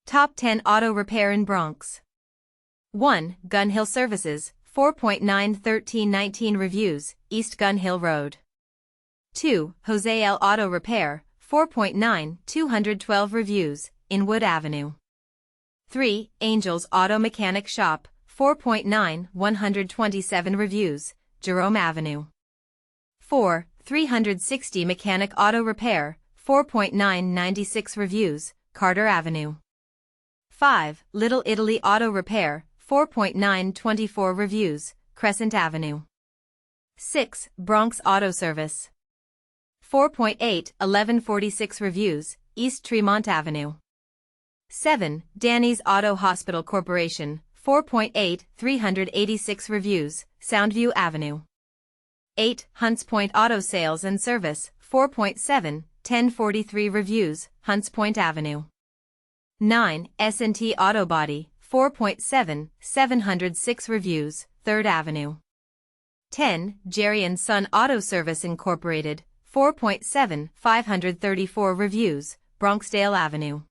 Top 10 Auto Repair in Bronx. 1. Gun Hill Services, 4.9 1319 reviews, East Gun Hill Road. 2. Jose L. Auto Repair, 4.9 212 reviews, Inwood Avenue. 3. Angels Auto Mechanic Shop, 4.9 127 reviews, Jerome Avenue. 4. 360 Mechanic Auto Repair, 4.9 96 reviews, Carter Avenue. 5. Little Italy Auto Repair, 4.9 24 reviews, Crescent Avenue. 6. Bronx Auto Service. 4.8 1146 reviews, East Tremont Avenue. 7. Danny's Auto Hospital Corporation, 4.8 386 reviews, Soundview Avenue. 8. Hunts Point Auto Sales and Service, 4.7 1043 reviews, Hunts Point Avenue. 9. S&T Auto Body, 4.7 706 reviews, 3rd Avenue. 10. Jerry & Son Auto Service Incorporated, 4.7 534 reviews, Bronxdale Avenue.